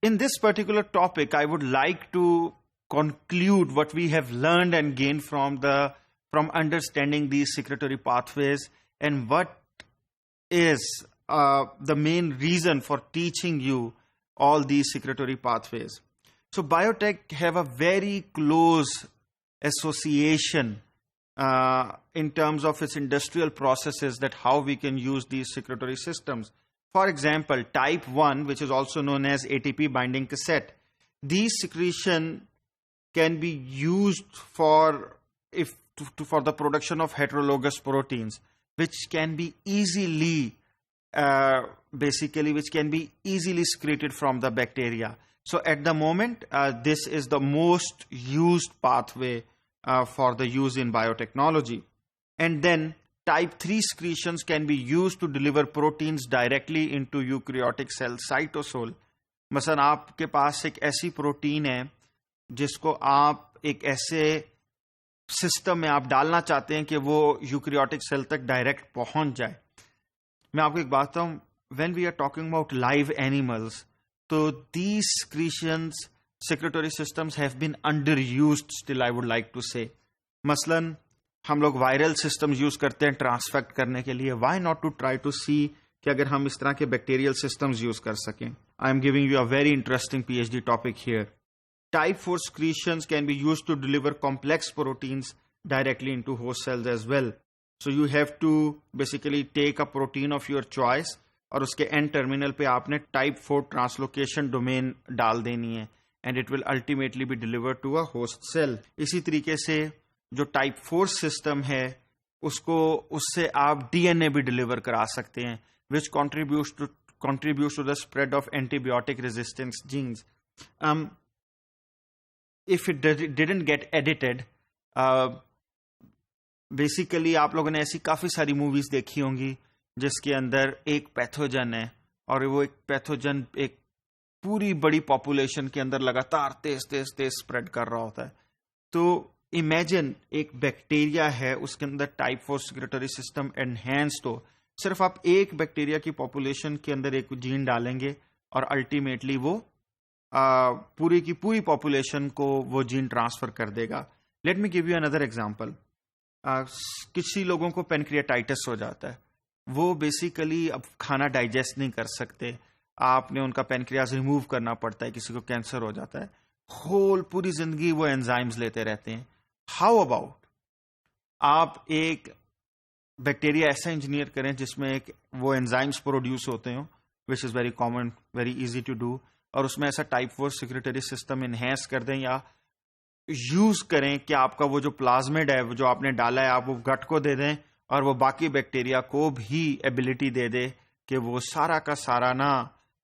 in this particular topic, I would like to conclude what we have learned and gained from understanding these secretory pathways, and what is the main reason for teaching you all these secretory pathways. So biotech have a very close association in terms of its industrial processes, that how we can use these secretory systems. For example, type 1, which is also known as ATP binding cassette, these secretion can be used for the production of heterologous proteins, which can be easily secreted from the bacteria. So at the moment, this is the most used pathway for the use in biotechnology. And then type 3 secretions can be used to deliver proteins directly into eukaryotic cell cytosol. مثلا آپ کے پاس ایک ایسی protein ہے جس کو آپ ایک ایسے سسٹم میں آپ ڈالنا چاہتے ہیں کہ وہ یوکریوٹک سیل تک ڈائریکٹ پہنچ جائے. میں آپ کو ایک بات بتاؤں, when we are talking about live animals, تو these secretions, secretory systems have been underused still, I would like to say. مثلاً ہم لوگ وائرل سسٹمز یوز کرتے ہیں ٹرانسفیکٹ کرنے کے لیے. Why not to try to see کہ اگر ہم اس طرح کے بیکٹیریل سسٹمز یوز کر سکیں. I am giving you a very interesting P H D topic here. Type 4 secretions can be used to deliver complex proteins directly into host cells as well. So you have to basically take a protein of your choice اور اس کے and terminal پہ آپ نے type 4 ٹرانسلوکیشن domain ڈال دینی ہے, and it will ultimately be delivered to a host cell. اسی طریقے سے جو ٹائپ 4 سسٹم ہے اس سے آپ ڈی این اے بھی ڈیلیور کرا سکتے ہیں, which contributes to the spread of antibiotic resistance genes. If it didn't get edited, basically آپ لوگوں نے ایسی کافی ساری موویز دیکھی ہوں گی جس کے اندر ایک پیتھوجن ہے, اور وہ ایک پیتھوجن ایک پوری بڑی پاپولیشن کے اندر لگاتار تیز اسپریڈ کر رہا ہوتا ہے. تو امیجن ایک بیکٹیریا ہے, اس کے اندر ٹائپ 4 سیکریٹری سسٹم انہینسڈ ہو. صرف آپ ایک بیکٹیریا کی پاپولیشن کے اندر ایک جین ڈالیں گے اور الٹیمیٹلی وہ پوری کی پوری پاپولیشن کو وہ جین ٹرانسفر کر دے گا. لیٹ می گیو یو اندر ایگزامپل. کسی لوگوں کو پینکریاٹائٹس ہو جاتا ہے, وہ بیسیکلی اب کھانا ڈائجسٹ نہیں کر سکتے, آپ نے ان کا پینکریاز ریموو کرنا پڑتا ہے. کسی کو کینسر ہو جاتا ہے, پوری زندگی وہ انزائمز لیتے رہتے ہیں. ہاؤ اباؤٹ آپ ایک بیکٹیریا ایسا انجینئر کریں جس میں ایک وہ انزائمز پروڈیوس ہوتے ہوں, which is very common, very easy to do, اور اس میں ایسا ٹائپ 4 سیکریٹری سسٹم انہینس کر دیں, یا یوز کریں کہ آپ کا وہ جو پلازمڈ ہے جو آپ نے ڈالا ہے آپ وہ گٹ کو دے دیں, اور وہ باقی بیکٹیریا کو بھی ایبلٹی دے دے کہ وہ سارا کا سارا نا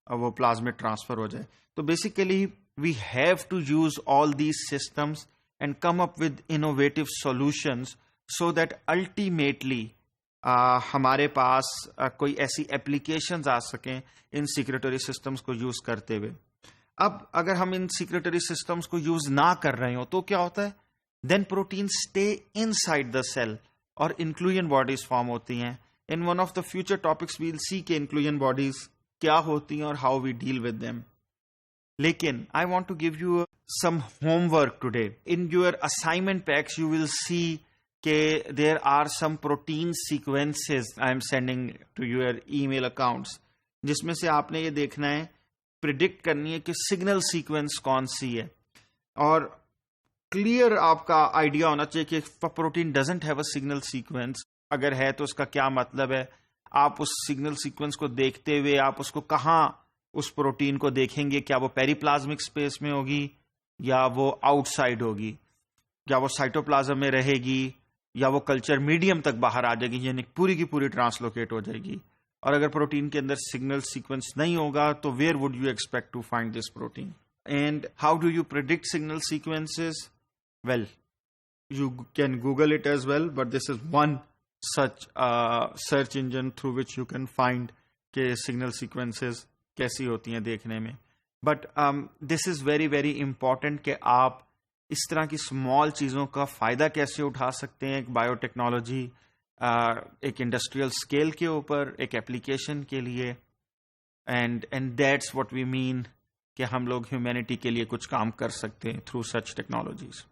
وہ پلازمڈ ٹرانسفر ہو جائے. تو basically we have to use all these systems and come up with innovative solutions so that ultimately ہمارے پاس کوئی ایسی اپلیکیشنز آ سکیں ان سیکریٹری سسٹمز کو یوز کرتے ہوئے. اب اگر ہم ان سیکریٹری سسٹمز کو یوز نہ کر رہے ہوں تو کیا ہوتا ہے؟ Then protein stay inside the cell اور انکلوژن باڈیز فارم ہوتی ہیں. In one of the future topics well see کہ انکلوژن باڈیز کیا ہوتی ہیں اور how we deal with them. لیکن I want to give you some homework today. In your assignment packs you will see کہ there are some protein sequences I am sending to your email accounts, جس میں سے آپ نے یہ دیکھنا ہے, پریڈکٹ کرنی ہے کہ سگنل سیکوینس کون سی ہے, اور کلیئر آپ کا آئیڈیا ہونا چاہیے کہ protein doesn't have a signal sequence. اگر ہے تو اس کا کیا مطلب ہے. آپ اس سگنل سیکوینس کو دیکھتے ہوئے آپ اس کو کہاں اس پروٹین کو دیکھیں گے, کیا وہ پیری پلازمک اسپیس میں ہوگی یا وہ آؤٹ سائڈ ہوگی, یا وہ سائٹوپلازم میں رہے گی یا وہ کلچر میڈیم تک باہر آ جائے گی, یعنی پوری کی پوری ٹرانسلوکیٹ ہو جائے گی. اور اگر پروٹین کے اندر سگنل سیکوینس نہیں ہوگا تو where would you expect to find this protein. And how do you predict signal sequences? Well, you can Google it as well, but this is one such search engine through which you can find کہ signal sequences کیسی ہوتی ہیں دیکھنے میں. But this is very very important کہ آپ اس طرح کی small چیزوں کا فائدہ کیسے اٹھا سکتے ہیں ایک بایو ٹیکنالوجی ایک انڈسٹریل اسکیل کے اوپر ایک اپلیکیشن کے لیے. and that's what we mean کہ ہم لوگ ہیومینٹی کے لیے کچھ کام کر سکتے ہیں تھرو سچ ٹیکنالوجیز.